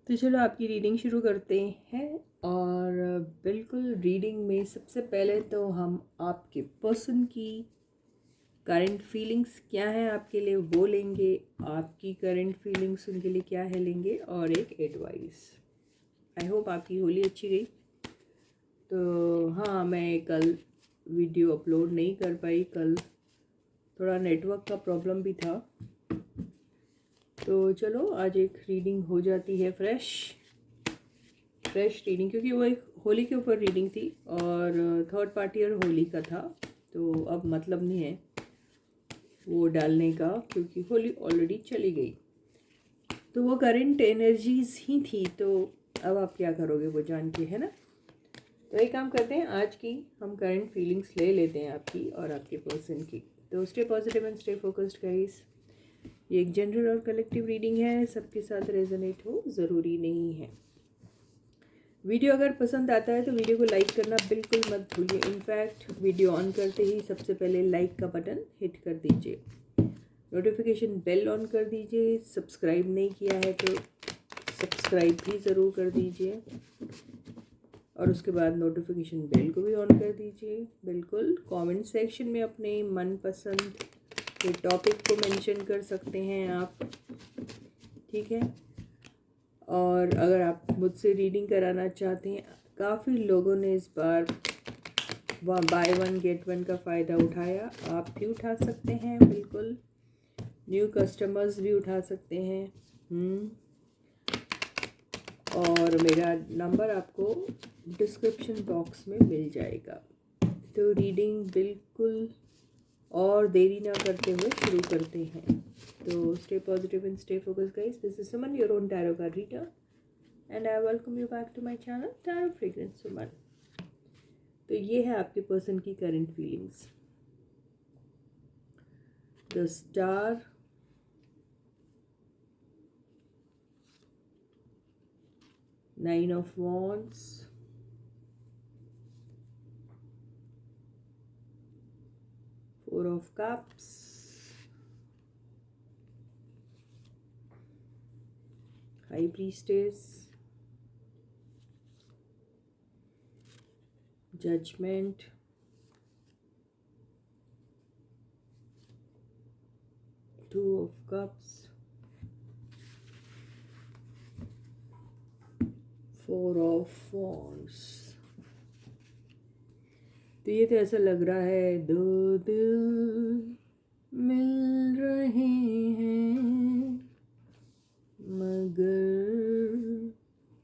तो चलो आपकी रीडिंग शुरू करते हैं। और बिल्कुल रीडिंग में सबसे पहले तो हम आपके पर्सन की करंट फीलिंग्स क्या है आपके लिए वो लेंगे, आपकी करंट फीलिंग्स उनके लिए क्या है लेंगे, और एक एडवाइस। आई होप आपकी होली अच्छी गई। तो हाँ, मैं कल वीडियो अपलोड नहीं कर पाई, कल थोड़ा नेटवर्क का प्रॉब्लम भी था। तो चलो आज एक रीडिंग हो जाती है, फ्रेश रीडिंग, क्योंकि वो एक होली के ऊपर रीडिंग थी और थर्ड पार्टी और होली का था। तो अब मतलब नहीं है वो डालने का, क्योंकि होली ऑलरेडी चली गई। तो वो करंट एनर्जीज ही थी, तो अब आप क्या करोगे वो जान के, है ना। तो एक काम करते हैं, आज की हम करंट फीलिंग्स ले लेते हैं आपकी और आपके पर्सन की। तो stay positive and stay focused guys. ये एक जनरल और कलेक्टिव रीडिंग है, सबके साथ रेजोनेट हो ज़रूरी नहीं है। वीडियो अगर पसंद आता है तो वीडियो को लाइक करना बिल्कुल मत भूलिए। इनफैक्ट वीडियो ऑन करते ही सबसे पहले लाइक का बटन हिट कर दीजिए, नोटिफिकेशन बेल ऑन कर दीजिए। सब्सक्राइब नहीं किया है तो सब्सक्राइब भी ज़रूर कर दीजिए, और उसके बाद नोटिफिकेशन बेल को भी ऑन कर दीजिए। बिल्कुल कमेंट सेक्शन में अपने मनपसंद के टॉपिक को मेंशन कर सकते हैं आप, ठीक है। और अगर आप मुझसे रीडिंग कराना चाहते हैं, काफ़ी लोगों ने इस बार बाय वन गेट वन का फ़ायदा उठाया, आप भी उठा सकते हैं। बिल्कुल न्यू कस्टमर्स भी उठा सकते हैं। और मेरा नंबर आपको डिस्क्रिप्शन बॉक्स में मिल जाएगा। तो रीडिंग बिल्कुल और देरी ना करते हुए शुरू करते हैं। तो stay positive and stay focus guys. This is Suman, your own tarot card reader, and I welcome you back to my channel Tarot Fragrance Suman. तो ये है आपके पर्सन की current feelings. The star, nine of wands, four of cups, high priestess, judgement, two of cups, four of wands. तो ये तो ऐसा लग रहा है दो दिल मिल रहे हैं, मगर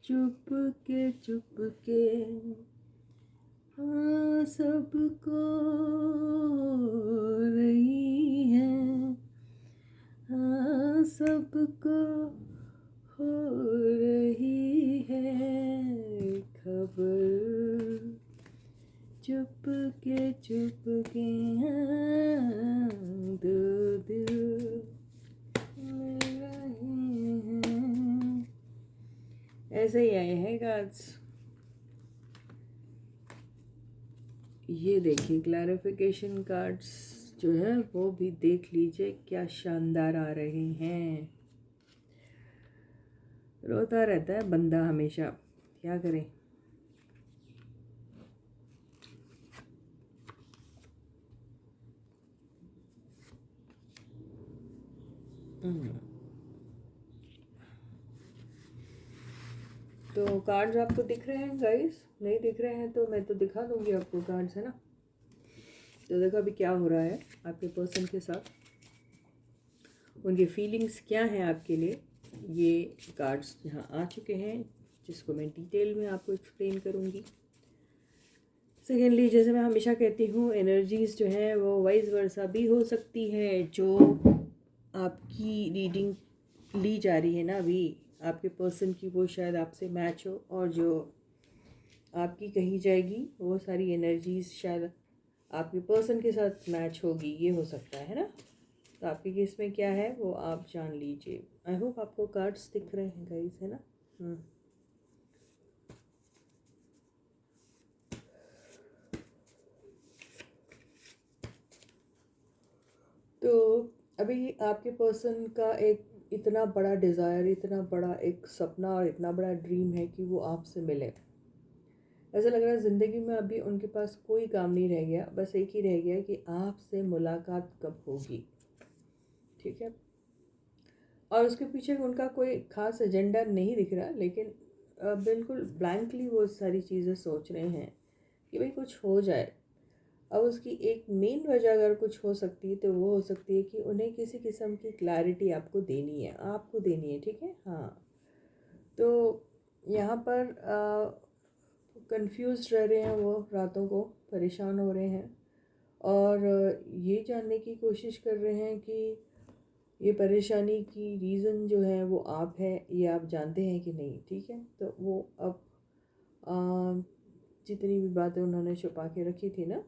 चुप के हाँ सबको रही है, हाँ सबको हो रही है खबर, चुप के हाँ दो दिल मिल रहे हैं। ऐसे ही आए हैं कार्ड्स। ये देखिए क्लैरिफिकेशन कार्ड्स जो है वो भी देख लीजिए, क्या शानदार आ रहे हैं। रोता रहता है बंदा हमेशा, क्या करें। तो कार्ड्स आपको दिख रहे हैं गाइस? नहीं दिख रहे हैं तो मैं तो दिखा दूंगी आपको कार्ड्स, है ना। तो देखो अभी क्या हो रहा है आपके पर्सन के साथ, उनकी फीलिंग्स क्या हैं आपके लिए। ये कार्ड्स यहाँ आ चुके हैं, जिसको मैं डिटेल में आपको एक्सप्लेन करूँगी। सेकेंडली, जैसे मैं हमेशा कहती हूँ, एनर्जीज़ जो हैं वो वाइस वर्सा भी हो सकती है। जो आपकी रीडिंग ली जा रही है ना अभी आपके पर्सन की, वो शायद आपसे मैच हो, और जो आपकी कही जाएगी वो सारी एनर्जीज़ शायद आपके पर्सन के साथ मैच होगी, ये हो सकता है ना। तो आपके केस में क्या है वो आप जान लीजिए। आई होप आपको कार्ड्स दिख रहे हैं गाइस, है ना। तो अभी आपके पर्सन का एक इतना बड़ा डिज़ायर, इतना बड़ा एक सपना और इतना बड़ा ड्रीम है कि वो आपसे मिले। ऐसा लग रहा है ज़िंदगी में अभी उनके पास कोई काम नहीं रह गया, बस एक ही रह गया कि आपसे मुलाकात कब होगी। ठीक है, और उसके पीछे उनका कोई ख़ास एजेंडा नहीं दिख रहा, लेकिन बिल्कुल ब्लैंकली वो सारी चीज़ें सोच रहे हैं कि भाई कुछ हो जाए। अब उसकी एक मेन वजह अगर कुछ हो सकती है तो वो हो सकती है कि उन्हें किसी किस्म की क्लैरिटी आपको देनी है, आपको देनी है। ठीक है, हाँ। तो यहाँ पर कंफ्यूज रह रहे हैं वो, रातों को परेशान हो रहे हैं और ये जानने की कोशिश कर रहे हैं कि ये परेशानी की रीज़न जो है वो आप है, ये आप जानते हैं कि नहीं। ठीक है, तो वो अब अ, जितनी भी बातें उन्होंने छुपा के रखी थी ना,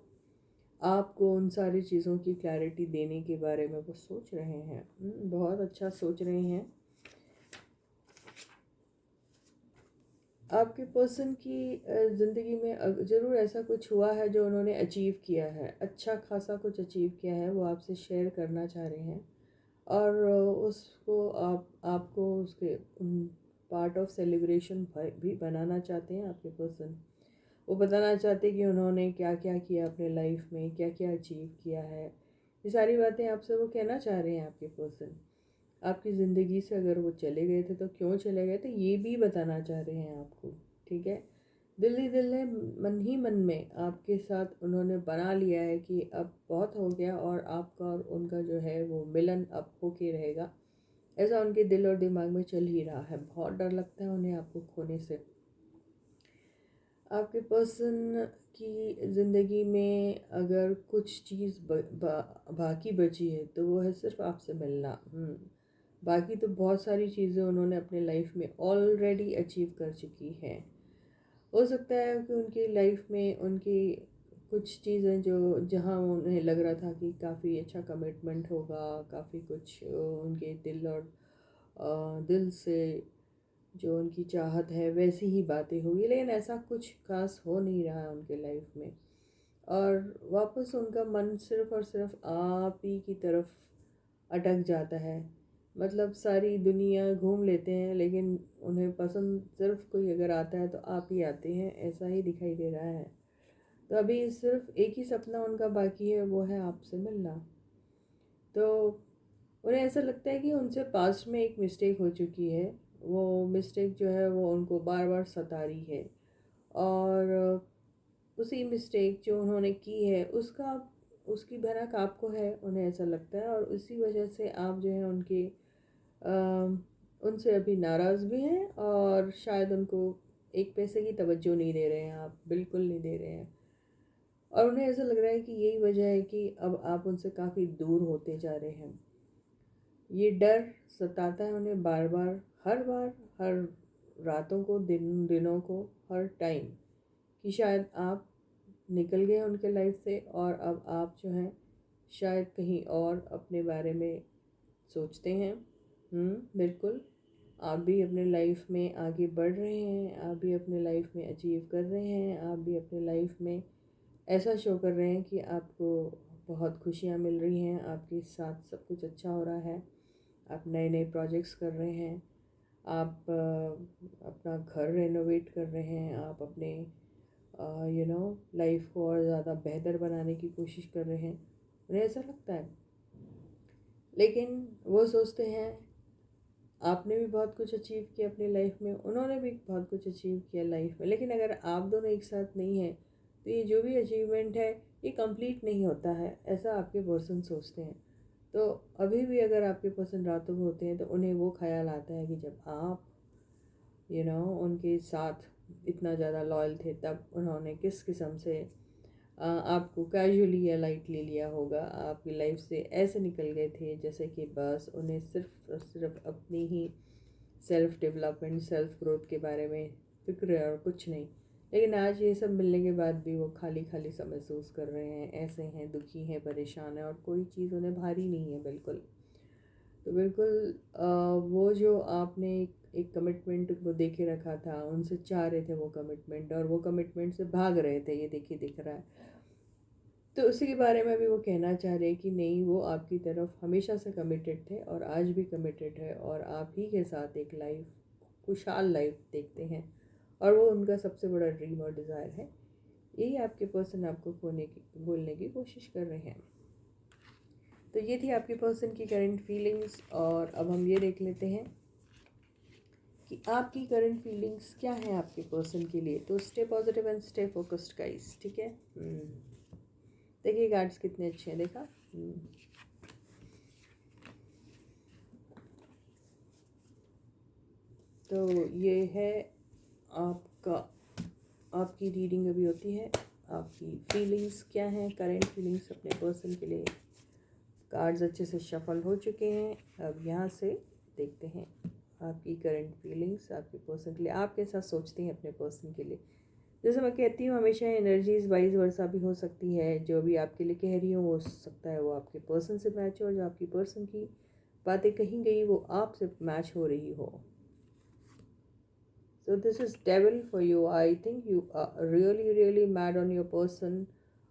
आपको उन सारी चीज़ों की क्लैरिटी देने के बारे में वो सोच रहे हैं। बहुत अच्छा सोच रहे हैं। आपके पर्सन की ज़िंदगी में ज़रूर ऐसा कुछ हुआ है जो उन्होंने अचीव किया है, अच्छा खासा कुछ अचीव किया है, वो आपसे शेयर करना चाह रहे हैं और उसको आपको उसके पार्ट ऑफ सेलिब्रेशन भी बनाना चाहते हैं आपके पर्सन। वो बताना चाहते हैं कि उन्होंने क्या क्या किया अपने लाइफ में, क्या क्या अचीव किया है। ये सारी बातें आपसे वो कहना चाह रहे हैं आपके पर्सन। आपकी ज़िंदगी से अगर वो चले गए थे तो क्यों चले गए थे, ये भी बताना चाह रहे हैं आपको। ठीक है, दिल ही दिल में, मन ही मन में आपके साथ उन्होंने बना लिया है कि अब बहुत हो गया और आपका और उनका जो है वो मिलन अब होके रहेगा। ऐसा उनके दिल और दिमाग में चल ही रहा है। बहुत डर लगता है उन्हें आपको खोने से। आपके पर्सन की ज़िंदगी में अगर कुछ चीज़ बाकी बची है तो वो है सिर्फ आपसे मिलना। बाकी तो बहुत सारी चीज़ें उन्होंने अपने लाइफ में ऑलरेडी अचीव कर चुकी हैं। हो सकता है कि उनकी लाइफ में उनकी कुछ चीज़ें जो जहाँ उन्हें लग रहा था कि काफ़ी अच्छा कमिटमेंट होगा, काफ़ी कुछ उनके दिल और दिल से जो उनकी चाहत है वैसी ही बातें होगी, लेकिन ऐसा कुछ खास हो नहीं रहा है उनके लाइफ में। और वापस उनका मन सिर्फ़ और सिर्फ आप ही की तरफ अटक जाता है। मतलब सारी दुनिया घूम लेते हैं लेकिन उन्हें पसंद सिर्फ कोई अगर आता है तो आप ही आते हैं, ऐसा ही दिखाई दे रहा है। तो अभी सिर्फ एक ही सपना उनका बाकी है, वो है आपसे मिलना। तो उन्हें ऐसा लगता है कि उनसे पास्ट में एक मिस्टेक हो चुकी है। वो मिस्टेक जो है वो उनको बार बार सता रही है और उसी मिस्टेक जो उन्होंने की है उसका उसकी भनक आपको है, उन्हें ऐसा लगता है। और उसी वजह से आप जो है उनके उनसे अभी नाराज़ भी हैं और शायद उनको एक पैसे की तवज्जो नहीं दे रहे हैं, आप बिल्कुल नहीं दे रहे हैं। और उन्हें ऐसा लग रहा है कि यही वजह है कि अब आप उनसे काफ़ी दूर होते जा रहे हैं। ये डर सताता है उन्हें बार बार, हर बार, हर रातों को, दिनों को, हर टाइम, कि शायद आप निकल गए उनके लाइफ से और अब आप जो हैं शायद कहीं और अपने बारे में सोचते हैं। बिल्कुल, आप भी अपने लाइफ में आगे बढ़ रहे हैं, आप भी अपने लाइफ में अचीव कर रहे हैं, आप भी अपने लाइफ में ऐसा शो कर रहे हैं कि आपको बहुत खुशियाँ मिल रही हैं, आपके साथ सब कुछ अच्छा हो रहा है। आप नए नए प्रोजेक्ट्स कर रहे हैं, आप अपना घर रेनोवेट कर रहे हैं, आप अपने लाइफ को और ज़्यादा बेहतर बनाने की कोशिश कर रहे हैं। उन्हें ऐसा लगता है, लेकिन वो सोचते हैं आपने भी बहुत कुछ अचीव किया अपनी लाइफ में, उन्होंने भी बहुत कुछ अचीव किया लाइफ में, लेकिन अगर आप दोनों एक साथ नहीं हैं तो ये जो भी अचीवमेंट है ये कंप्लीट नहीं होता है, ऐसा आपके पर्सन सोचते हैं। तो अभी भी अगर आपके पर्सन रातों में होते हैं तो उन्हें वो ख्याल आता है कि जब आप उनके साथ इतना ज़्यादा लॉयल थे तब उन्होंने किस किस्म से आपको कैजुअली या लाइटली लिया होगा, आपकी लाइफ से ऐसे निकल गए थे जैसे कि बस उन्हें सिर्फ और सिर्फ अपनी ही सेल्फ डेवलपमेंट, सेल्फ ग्रोथ के बारे में फ़िक्र है और कुछ नहीं। लेकिन आज ये सब मिलने के बाद भी वो खाली खाली सा महसूस कर रहे हैं, ऐसे हैं, दुखी हैं, परेशान हैं और कोई चीज़ उन्हें भारी नहीं है बिल्कुल। तो बिल्कुल वो जो आपने एक कमिटमेंट को देखे रखा था, उनसे चाह रहे थे वो कमिटमेंट और वो कमिटमेंट से भाग रहे थे, ये देखिए दिख रहा है। तो उसी के बारे में भी वो कहना चाह रहे हैं कि नहीं, वो आपकी तरफ हमेशा से कमिटेड थे और आज भी कमिटेड है, और आप ही के साथ एक लाइफ, खुशहाल लाइफ देखते हैं, और वो उनका सबसे बड़ा ड्रीम और डिज़ायर है। यही आपके पर्सन आपको बोलने की कोशिश कर रहे हैं। तो ये थी आपके पर्सन की करंट फीलिंग्स, और अब हम ये देख लेते हैं कि आपकी करंट फीलिंग्स क्या है आपके पर्सन के लिए। तो stay positive and stay focused guys, ठीक है। देखिए कार्ड्स कितने अच्छे हैं, देखा। तो ये है आपका, आपकी रीडिंग अभी होती है। आपकी फीलिंग्स क्या हैं, करंट फीलिंग्स अपने पर्सन के लिए। कार्ड्स अच्छे से शफल हो चुके हैं। अब यहाँ से देखते हैं आपकी करंट फीलिंग्स आपके पर्सन के लिए। आप कैसा सोचते हैं अपने पर्सन के लिए। जैसे मैं कहती हूँ हमेशा, एनर्जीज वाइज वर्सा भी हो सकती है। जो भी आपके लिए कह रही हूँ हो सकता है वो आपके पर्सन से मैच हो, और जो आपकी पर्सन की बातें कही गई वो आपसे मैच हो रही हो। So this is devil for you. I think you are really mad on your person,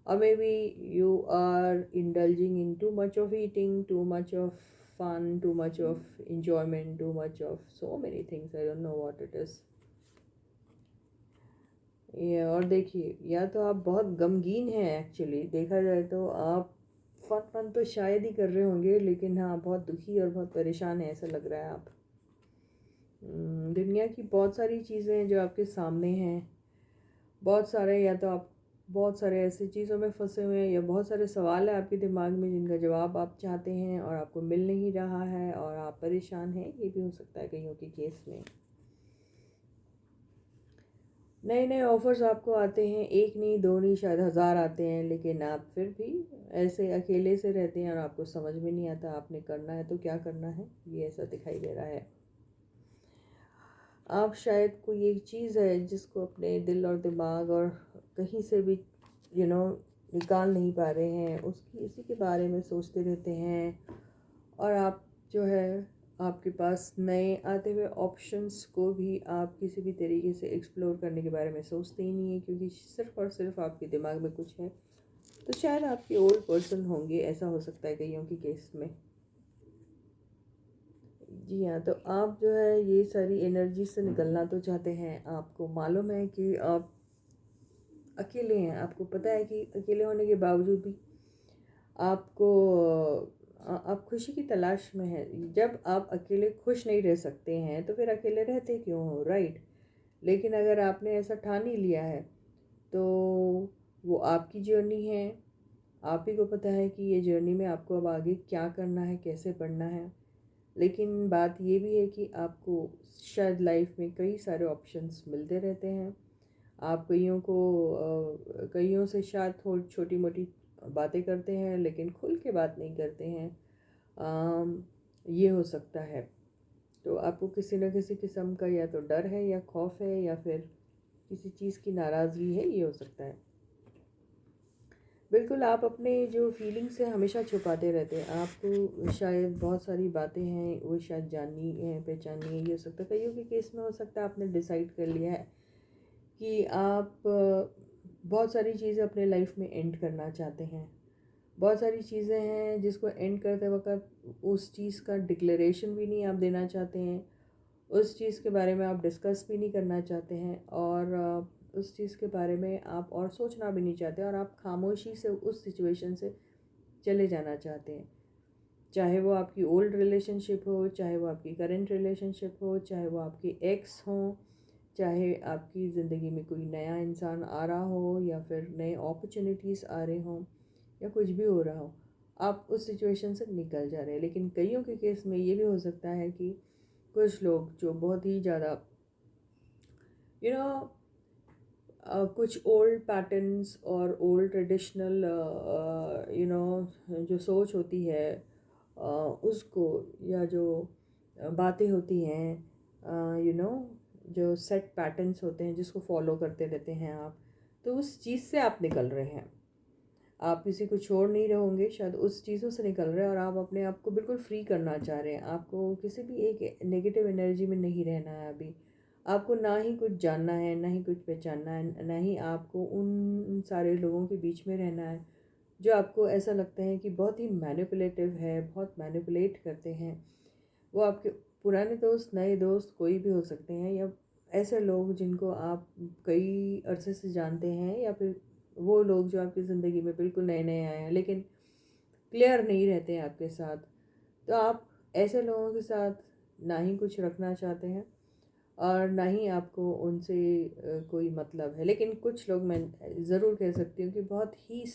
or maybe you are indulging in too much of eating, too much of fun, too much of enjoyment, too much of so many things. I don't know what it is. ये और देखिए, या तो आप बहुत गमगीन हैं, actually देखा जाए तो आप फन तो शायद ही कर रहे होंगे, लेकिन हाँ बहुत दुखी और बहुत परेशान है ऐसा लग रहा है आप। दुनिया की बहुत सारी चीज़ें हैं जो आपके सामने हैं, बहुत सारे, या तो आप बहुत सारे ऐसी चीज़ों में फंसे हुए हैं, या बहुत सारे सवाल हैं आपके दिमाग में जिनका जवाब आप चाहते हैं और आपको मिल नहीं रहा है और आप परेशान हैं। ये भी हो सकता है कईयों के केस में। नए नए ऑफ़र्स आपको आते हैं, एक नहीं दो नहीं शायद 1000 आते हैं, लेकिन आप फिर भी ऐसे अकेले से रहते हैं और आपको समझ में नहीं आता आपने करना है तो क्या करना है, ये ऐसा दिखाई दे रहा है। आप शायद कोई एक चीज़ है जिसको अपने दिल और दिमाग और कहीं से भी निकाल नहीं पा रहे हैं, उसकी इसी के बारे में सोचते रहते हैं। और आप जो है, आपके पास नए आते हुए ऑप्शंस को भी आप किसी भी तरीके से एक्सप्लोर करने के बारे में सोचते ही नहीं है, क्योंकि सिर्फ़ और सिर्फ आपके दिमाग में कुछ है। तो शायद आपके ओल्ड पर्सन होंगे, ऐसा हो सकता है कईयों के केस में। जी हाँ, तो आप जो है ये सारी एनर्जी से निकलना तो चाहते हैं। आपको मालूम है कि आप अकेले हैं, आपको पता है कि अकेले होने के बावजूद भी आपको आप खुशी की तलाश में हैं। जब आप अकेले खुश नहीं रह सकते हैं तो फिर अकेले रहते क्यों हो, राइट। लेकिन अगर आपने ऐसा ठान ही लिया है तो वो आपकी जर्नी है, आप ही को पता है कि ये जर्नी में आपको अब आगे क्या करना है, कैसे बढ़ना है। लेकिन बात ये भी है कि आपको शायद लाइफ में कई सारे ऑप्शंस मिलते रहते हैं। आप कईयों से शायद थोड़ी छोटी मोटी बातें करते हैं, लेकिन खुल के बात नहीं करते हैं। ये हो सकता है। तो आपको किसी न किसी किस्म का या तो डर है या खौफ है या फिर किसी चीज़ की नाराज़गी है, ये हो सकता है। बिल्कुल, आप अपने जो फीलिंग्स हैं हमेशा छुपाते रहते हैं। आपको शायद बहुत सारी बातें हैं वो शायद जाननी है, पहचाननी है, ये हो सकता है। कईयों के केस में हो सकता है आपने डिसाइड कर लिया है कि आप बहुत सारी चीज़ें अपने लाइफ में एंड करना चाहते हैं। बहुत सारी चीज़ें हैं जिसको एंड करते वक्त उस चीज़ का डिक्लेरेशन भी नहीं आप देना चाहते हैं, उस चीज़ के बारे में आप डिस्कस भी नहीं करना चाहते हैं, और उस चीज़ के बारे में आप और सोचना भी नहीं चाहते, और आप खामोशी से उस सिचुएशन से चले जाना चाहते हैं। चाहे वो आपकी ओल्ड रिलेशनशिप हो, चाहे वो आपकी करंट रिलेशनशिप हो, चाहे वो आपके एक्स हों, चाहे आपकी ज़िंदगी में कोई नया इंसान आ रहा हो, या फिर नए अपॉर्चुनिटीज़ आ रहे हों, या कुछ भी हो रहा हो, आप उस सिचुएशन से निकल जा रहे हैं। लेकिन कईयों के केस में ये भी हो सकता है कि कुछ लोग जो बहुत ही ज़्यादा यू नो कुछ ओल्ड पैटर्न्स और ओल्ड ट्रेडिशनल जो सोच होती है उसको, या जो बातें होती हैं जो सेट पैटर्न्स होते हैं जिसको फॉलो करते रहते हैं आप, तो उस चीज़ से आप निकल रहे हैं। आप किसी को छोड़ नहीं रहे होंगे, शायद उस चीज़ों से निकल रहे हैं, और आप अपने आप को बिल्कुल फ्री करना चाह रहे हैं। आपको किसी भी एक नेगेटिव एनर्जी में नहीं रहना है अभी। आपको ना ही कुछ जानना है, ना ही कुछ पहचानना है, ना ही आपको उन सारे लोगों के बीच में रहना है जो आपको ऐसा लगता है कि बहुत ही मैनिपुलेटिव है, बहुत मैनिपुलेट करते हैं, वो आपके पुराने दोस्त, नए दोस्त कोई भी हो सकते हैं, या ऐसे लोग जिनको आप कई अरसे से जानते हैं, या फिर वो लोग जो आपकी ज़िंदगी में बिल्कुल नए नए आए हैं लेकिन क्लियर नहीं रहते हैं आपके साथ। तो आप ऐसे लोगों के साथ ना ही कुछ रखना चाहते हैं और ना ही आपको उनसे कोई मतलब है। लेकिन कुछ लोग, मैं ज़रूर कह सकती हूँ कि बहुत ही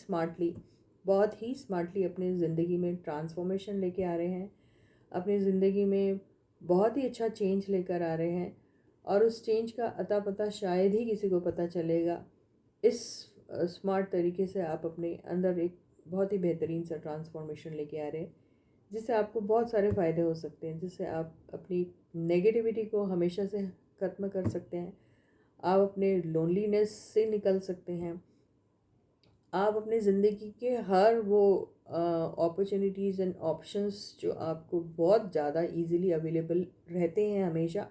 स्मार्टली अपनी ज़िंदगी में ट्रांसफॉर्मेशन लेके आ रहे हैं, अपनी ज़िंदगी में बहुत ही अच्छा चेंज लेकर आ रहे हैं, और उस चेंज का अता पता शायद ही किसी को पता चलेगा। इस स्मार्ट तरीके से आप अपने अंदर एक बहुत ही बेहतरीन सा ट्रांसफॉर्मेशन लेके आ रहे हैं, जिससे आपको बहुत सारे फ़ायदे हो सकते हैं, जिससे आप अपनी नेगेटिविटी को हमेशा से ख़त्म कर सकते हैं, आप अपने लोनलीनेस से निकल सकते हैं, आप अपनी ज़िंदगी के हर वो अपॉर्चुनिटीज़ एंड ऑप्शंस जो आपको बहुत ज़्यादा इजीली अवेलेबल रहते हैं हमेशा,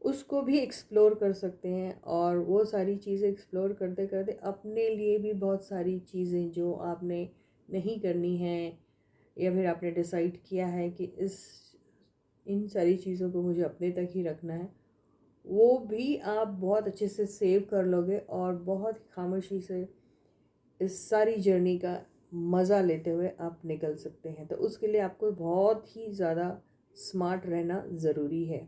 उसको भी एक्सप्लोर कर सकते हैं। और वो सारी चीज़ें एक्सप्लोर करते करते अपने लिए भी बहुत सारी चीज़ें जो आपने नहीं करनी हैं, या फिर आपने डिसाइड किया है कि इन सारी चीज़ों को मुझे अपने तक ही रखना है, वो भी आप बहुत अच्छे से सेव कर लोगे और बहुत खामोशी से इस सारी जर्नी का मज़ा लेते हुए आप निकल सकते हैं। तो उसके लिए आपको बहुत ही ज़्यादा स्मार्ट रहना ज़रूरी है।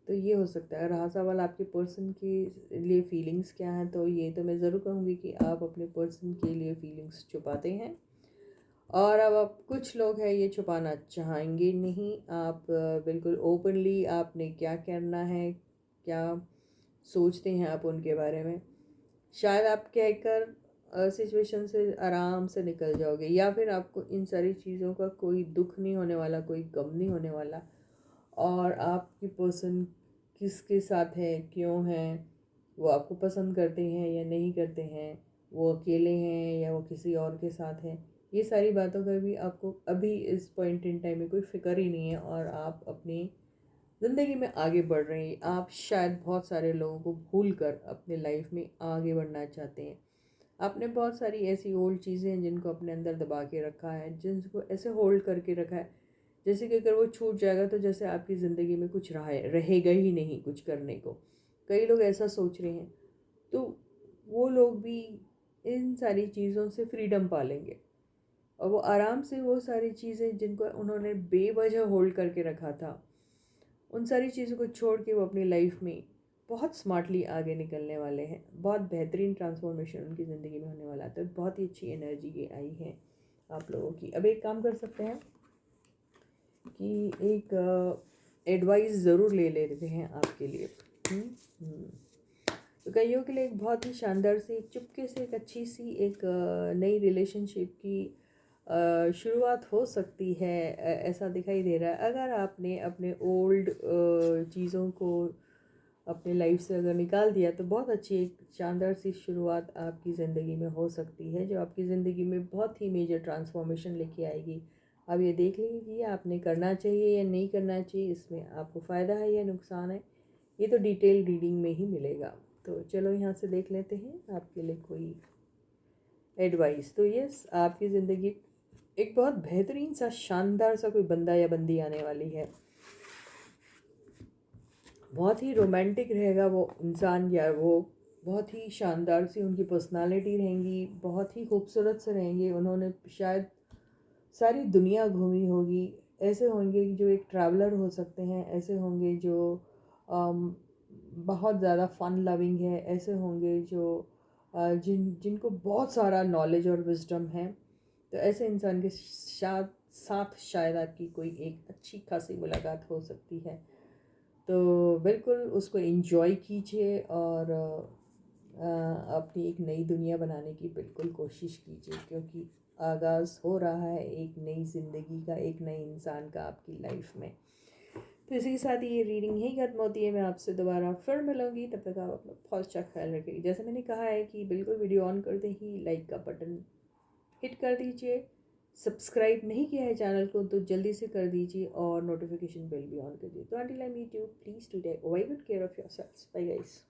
तो ये हो सकता है। रहा सवाल आपके पर्सन के लिए फ़ीलिंग्स क्या हैं, तो ये तो मैं ज़रूर कहूँगी कि आप अपने पर्सन के लिए फ़ीलिंग्स छुपाते हैं, और अब आप कुछ लोग हैं ये छुपाना चाहेंगे नहीं। आप बिल्कुल ओपनली आपने क्या करना है, क्या सोचते हैं आप उनके बारे में, शायद आप कहकर सिचुएशन से आराम से निकल जाओगे, या फिर आपको इन सारी चीज़ों का कोई दुख नहीं होने वाला, कोई गम नहीं होने वाला। और आपकी पर्सन किसके साथ है, क्यों है, वो आपको पसंद करते हैं या नहीं करते हैं, वो अकेले हैं या वो किसी और के साथ हैं, ये सारी बातों का भी आपको अभी इस पॉइंट इन टाइम में कोई फ़िक्र ही नहीं है, और आप अपनी ज़िंदगी में आगे बढ़ रहे हैं। आप शायद बहुत सारे लोगों को भूल कर अपने लाइफ में आगे बढ़ना चाहते हैं। आपने बहुत सारी ऐसी ओल्ड चीज़ें हैं जिनको अपने अंदर दबा के रखा है, जिनको ऐसे होल्ड करके रखा है, जैसे कि अगर वो छूट जाएगा तो जैसे आपकी ज़िंदगी में कुछ रहेगा ही नहीं कुछ करने को। कई लोग ऐसा सोच रहे हैं। तो वो लोग भी इन सारी चीज़ों से फ्रीडम पा लेंगे, और वो आराम से वो सारी चीज़ें जिनको उन्होंने बेवजह होल्ड करके रखा था, उन सारी चीज़ों को छोड़ के वो अपनी लाइफ में बहुत स्मार्टली आगे निकलने वाले हैं। बहुत बेहतरीन ट्रांसफॉर्मेशन उनकी ज़िंदगी में होने वाला है। तो बहुत ही अच्छी एनर्जी ये आई है आप लोगों की। अब एक काम कर सकते हैं कि एक एडवाइस ज़रूर ले लेते हैं आपके लिए। तो कईयों के लिए एक बहुत ही शानदार सी, चुपके से एक अच्छी सी एक नई रिलेशनशिप की शुरुआत हो सकती है, ऐसा दिखाई दे रहा है। अगर आपने अपने ओल्ड चीज़ों को अपने लाइफ से अगर निकाल दिया, तो बहुत अच्छी एक शानदार सी शुरुआत आपकी ज़िंदगी में हो सकती है, जो आपकी ज़िंदगी में बहुत ही मेजर ट्रांसफॉर्मेशन लेके आएगी। अब ये देख लीजिए आपने करना चाहिए या नहीं करना चाहिए, इसमें आपको फ़ायदा है या नुकसान है, ये तो डिटेल रीडिंग में ही मिलेगा। तो चलो यहाँ से देख लेते हैं आपके लिए कोई एडवाइस। तो यस, आपकी ज़िंदगी एक बहुत बेहतरीन सा, शानदार सा कोई बंदा या बंदी आने वाली है। बहुत ही रोमांटिक रहेगा वो इंसान, या वो बहुत ही शानदार सी उनकी पर्सनालिटी रहेंगी, बहुत ही खूबसूरत से रहेंगे। उन्होंने शायद सारी दुनिया घूमी होगी। ऐसे होंगे जो एक ट्रैवलर हो सकते हैं, ऐसे होंगे जो बहुत ज़्यादा फ़न लविंग है, ऐसे होंगे जो जिनको बहुत सारा नॉलेज और विजडम है। तो ऐसे इंसान के साथ शायद आपकी कोई एक अच्छी खासी मुलाकात हो सकती है। तो बिल्कुल उसको एंजॉय कीजिए, और अपनी एक नई दुनिया बनाने की बिल्कुल कोशिश कीजिए, क्योंकि आगाज़ हो रहा है एक नई ज़िंदगी का, एक नए इंसान का आपकी लाइफ में। तो इसी के साथ ये रीडिंग यही खत्म होती है। मैं आपसे दोबारा फिर मिलूँगी, तब तक आप अपना बहुत अच्छा ख्याल रखिए। जैसे मैंने कहा है कि बिल्कुल वीडियो ऑन करते ही लाइक का बटन हिट कर दीजिए। सब्सक्राइब नहीं किया है चैनल को तो जल्दी से कर दीजिए, और नोटिफिकेशन बेल भी ऑन कर दीजिए। तो until I meet you, please to take very good care of yourselves. Bye guys.